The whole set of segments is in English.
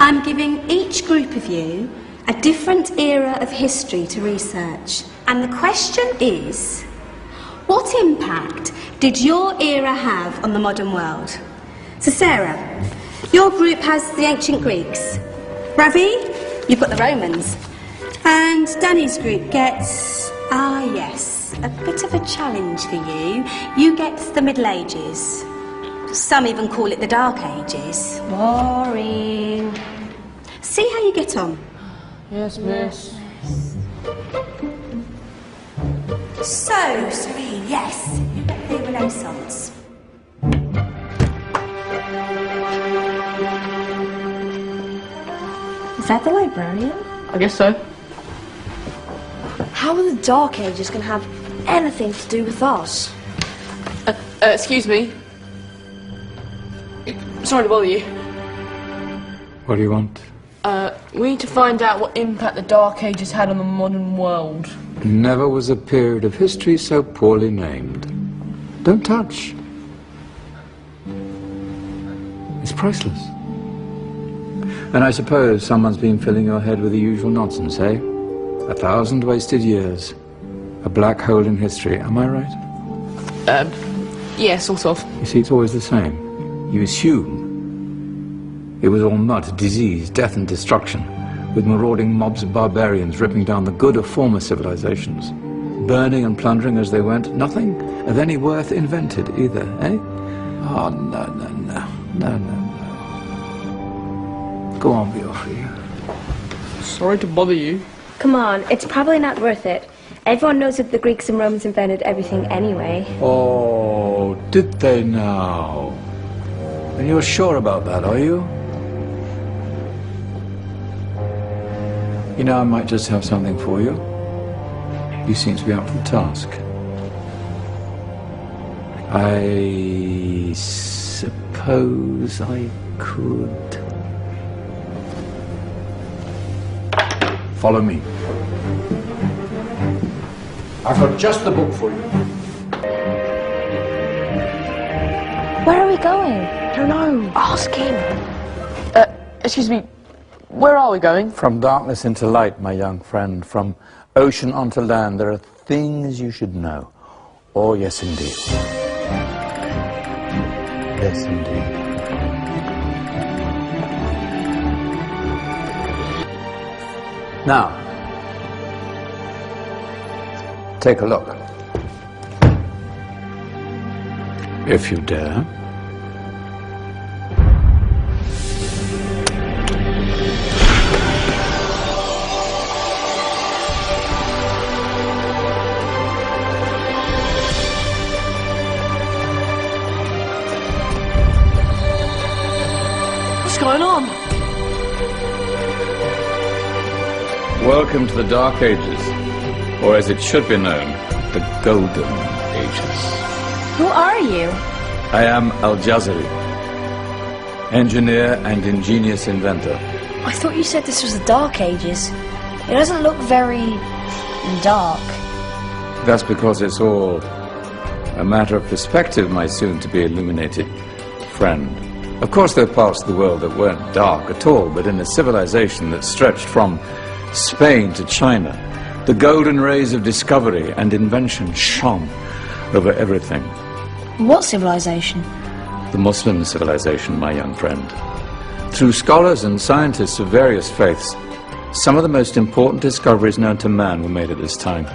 I'm giving each group of you a different era of history to research. And the question is, what impact did your era have on the modern world? So Sarah, your group has the ancient Greeks. Ravi, you've got the Romans. And Danny's group gets, yes, a bit of a challenge for you. You get the Middle Ages. Some even call it the Dark Ages. Boring. See how you get on. Yes, miss. So, Serene, yes, you get the Renaissance. Is that the librarian? I guess so. How are the Dark Ages going to have anything to do with us? Excuse me. Sorry to bother you. What do you want? We need to find out what impact the Dark Ages had on the modern world. Never was a period of history so poorly named. Don't touch. It's priceless. And I suppose someone's been filling your head with the usual nonsense, eh? 1,000 wasted years. A black hole in history, am I right? Yeah, sort of. You see, it's always the same. You assume it was all mud, disease, death and destruction, with marauding mobs of barbarians ripping down the good of former civilizations, burning and plundering as they went. Nothing of any worth invented either, eh? Oh, no. Go on, be off with you. Sorry to bother you. Come on, it's probably not worth it. Everyone knows that the Greeks and Romans invented everything anyway. Oh, did they now? And you're sure about that, are you? You know, I might just have something for you. You seem to be up for the task. I suppose I could... Follow me. I've got just the book for you. Where are we going? I don't know. Ask him. Excuse me. Where are we going? From darkness into light, my young friend. From ocean onto land. There are things you should know. Oh, yes, indeed. Yes, indeed. Now, take a look. If you dare. What's going on? Welcome to the Dark Ages, or as it should be known, the Golden Ages. Who are you? I am Al-Jazari, engineer and ingenious inventor. I thought you said this was the Dark Ages. It doesn't look very... dark. That's because it's all a matter of perspective, my soon-to-be illuminated friend. Of course, there are parts of the world that weren't dark at all, but in a civilization that stretched from Spain to China, the golden rays of discovery and invention shone over everything. What civilization? The Muslim civilization, my young friend. Through scholars and scientists of various faiths, some of the most important discoveries known to man were made at this time.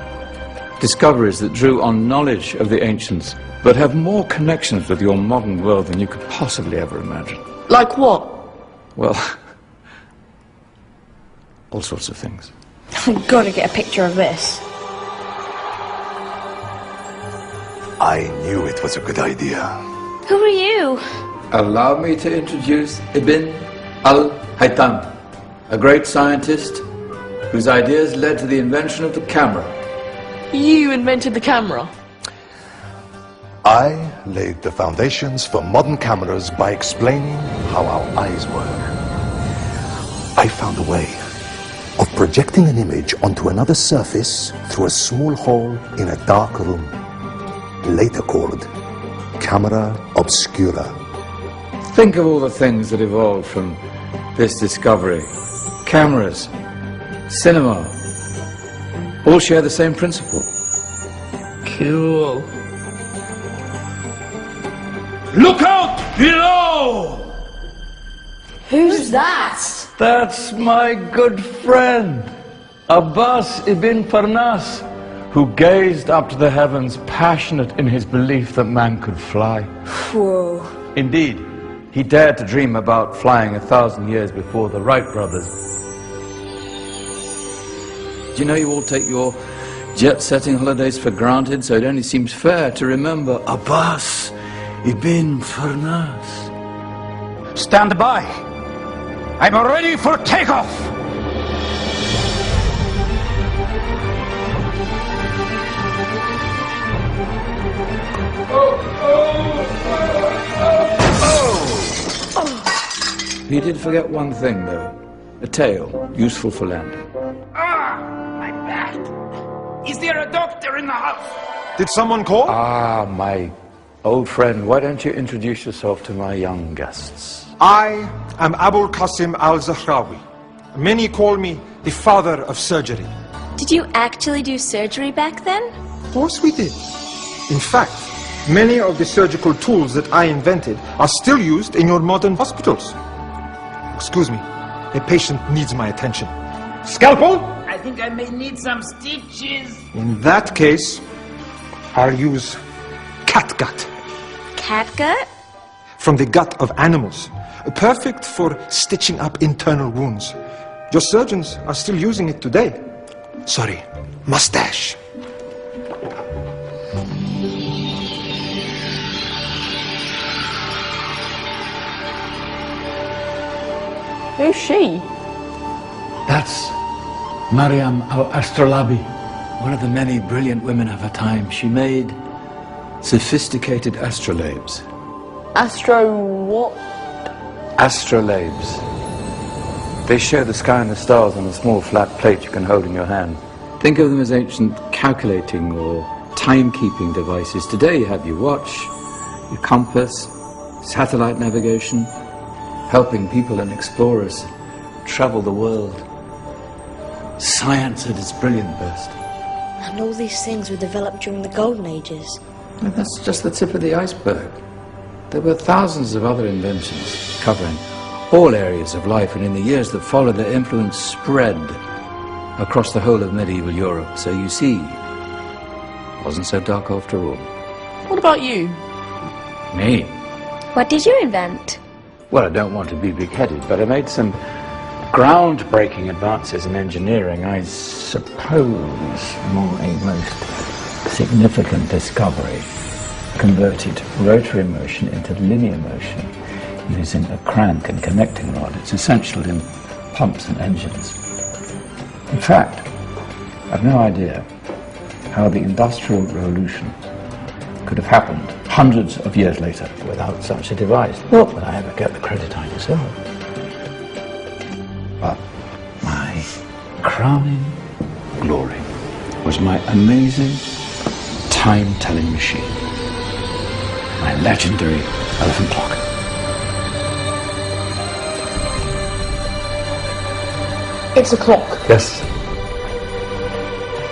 Discoveries that drew on knowledge of the ancients, but have more connections with your modern world than you could possibly ever imagine. Like what? Well, all sorts of things. I've got to get a picture of this. I knew it was a good idea. Who are you? Allow me to introduce Ibn al-Haytham, a great scientist whose ideas led to the invention of the camera. You invented the camera? I laid the foundations for modern cameras by explaining how our eyes work. I found a way of projecting an image onto another surface through a small hole in a dark room, later called camera obscura. Think of all the things that evolved from this discovery. Cameras, cinema, all share the same principle. Cool. Look out below! Who's that? That's my good friend, Abbas ibn Farnas, who gazed up to the heavens, passionate in his belief that man could fly. Whoa. Indeed, he dared to dream about flying 1,000 years before the Wright brothers. Do you know you all take your jet-setting holidays for granted, so it only seems fair to remember Abbas ibn Farnas. Stand by. I'm ready for takeoff. He did forget one thing, though. A tail, useful for landing. My back. Is there a doctor in the house? Did someone call? Ah, my old friend, why don't you introduce yourself to my young guests? I am Abul Qasim al-Zahrawi. Many call me the father of surgery. Did you actually do surgery back then? Of course we did. In fact, many of the surgical tools that I invented are still used in your modern hospitals. Excuse me, a patient needs my attention. Scalpel? I think I may need some stitches. In that case, I'll use catgut. Catgut? From the gut of animals. Perfect for stitching up internal wounds. Your surgeons are still using it today. Sorry, mustache. Who's she? That's Maryam al-Astrolabi, one of the many brilliant women of her time. She made sophisticated astrolabes. Astro what? Astrolabes. They show the sky and the stars on a small flat plate you can hold in your hand. Think of them as ancient calculating or timekeeping devices. Today you have your watch, your compass, satellite navigation, helping people and explorers travel the world. Science at its brilliant best. And all these things were developed during the Golden Ages. And that's just the tip of the iceberg. There were thousands of other inventions covering all areas of life, and in the years that followed, their influence spread across the whole of medieval Europe. So you see, it wasn't so dark after all. What about you? Me? What did you invent? Well, I don't want to be big-headed, but I made some groundbreaking advances in engineering. I suppose my most significant discovery converted rotary motion into linear motion using a crank and connecting rod. It's essential in pumps and engines. In fact, I've no idea how the Industrial Revolution could have happened hundreds of years later without such a device. Not that I ever get the credit I deserve. But my crowning glory was my amazing time-telling machine, my legendary elephant clock. It's a clock. Yes.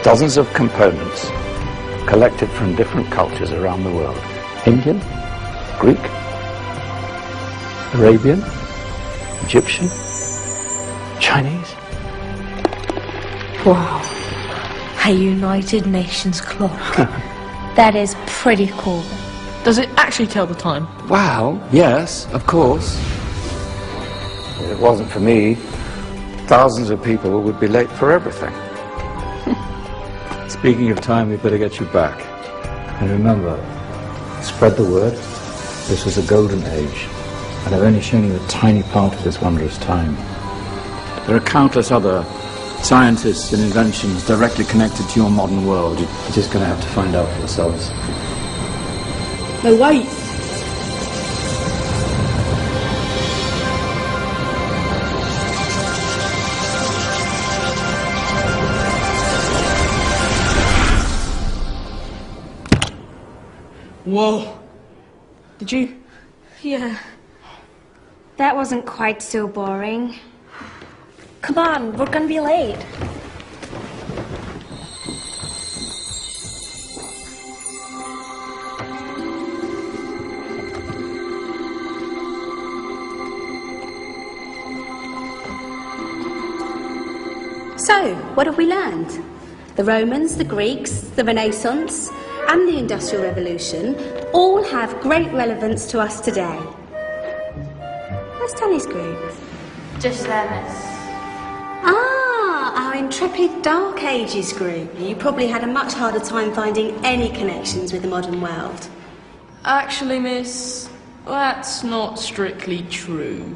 Dozens of components collected from different cultures around the world. Indian, Greek, Arabian, Egyptian, Chinese. Wow. A United Nations clock. That is pretty cool. Does it actually tell the time? Well, yes, of course. If it wasn't for me, thousands of people would be late for everything. Speaking of time, we better get you back. And remember, spread the word. This was a golden age, and I've only shown you a tiny part of this wondrous time. There are countless other scientists and inventions directly connected to your modern world. You're just going to have to find out for yourselves. No, wait. Whoa. Did you? Yeah. That wasn't quite so boring. Come on, we're gonna be late. So, what have we learned? The Romans, the Greeks, the Renaissance, and the Industrial Revolution all have great relevance to us today. Where's Tanya's group? Just there, miss. Ah, our intrepid Dark Ages group. You probably had a much harder time finding any connections with the modern world. Actually, miss, that's not strictly true.